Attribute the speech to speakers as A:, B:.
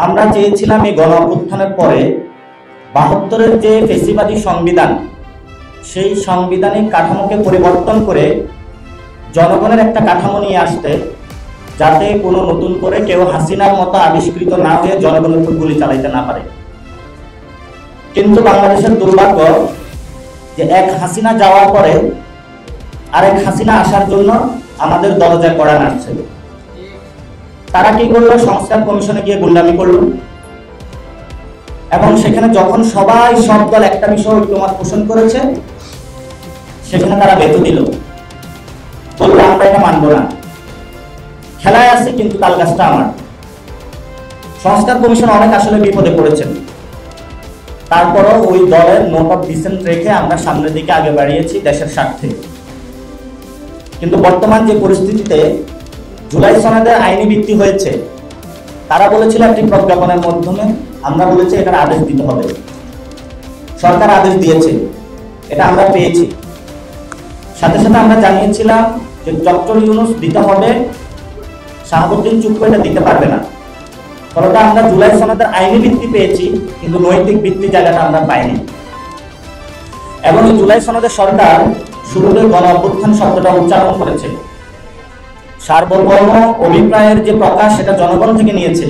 A: আমরা চেয়েছিলাম এই গণ অভ্যুত্থানের পরে ৭২-এর যে ফেসিবাদী সংবিধান, সেই সাংবিধানিক কাঠামোকে পরিবর্তন করে জনগণের একটা কাঠামো নিয়ে আসতে, যাতে কোনো নতুন করে কেউ হাসিনার মতো আবিষ্কৃত না হয়ে জনগণের উপর গুলি চালাইতে না পারে। কিন্তু বাংলাদেশের দুর্ভাগ্য যে এক হাসিনা যাওয়ার পরে আরেক হাসিনা আসার জন্য আমাদের দরজায় কড়া নাড়ছে। তারা কি করলো? সংস্কার কমিশনে গিয়ে গুন্ডামি করলো এবং সেখানে যখন সব দল একটা বিষয় ঐক্যমত পোষণ করেছে, সেখানে তারা ভেটো দিল, বললো আমরা এটা মানবো না, খেলায় আছে কিন্তু তাল গাছটা আমার। সংস্কার কমিশন অনেক আসলে বিপদে পড়েছেন, তারপরও ওই দলের নোট অফ ডিসেন্ট রেখে আমরা সামনের দিকে আগে বাড়িয়েছি দেশের স্বার্থে। কিন্তু বর্তমান যে পরিস্থিতিতে জুলাই সনদের আইনি ভিত্তি হয়েছে, তারা বলেছিল একটি প্রজ্ঞাপনের মাধ্যমে, আমরা বলেছি এটার আদেশ দিতে হবে। সরকার আদেশ দিয়েছে, এটা আমরা পেয়েছি। সাথে সাথে আমরা জানিয়েছিলাম যে ডক্টর ইউনূস দিতে হবে, শাহাবুদ্দিন চুপ্পু এটা দিতে পারবে না। ফলত আমরা জুলাই সনদের আইনি ভিত্তি পেয়েছি, কিন্তু নৈতিক ভিত্তি জায়গাটা আমরা পাইনি। এবং এই জুলাই সনদের সরকার শুরুতে গণ অভ্যুত্থান শব্দটা উচ্চারণ করেছে, সার্বভৌম অভিপ্রায়ের যে প্রকাশ সেটা জনগণ থেকে নিয়েছে।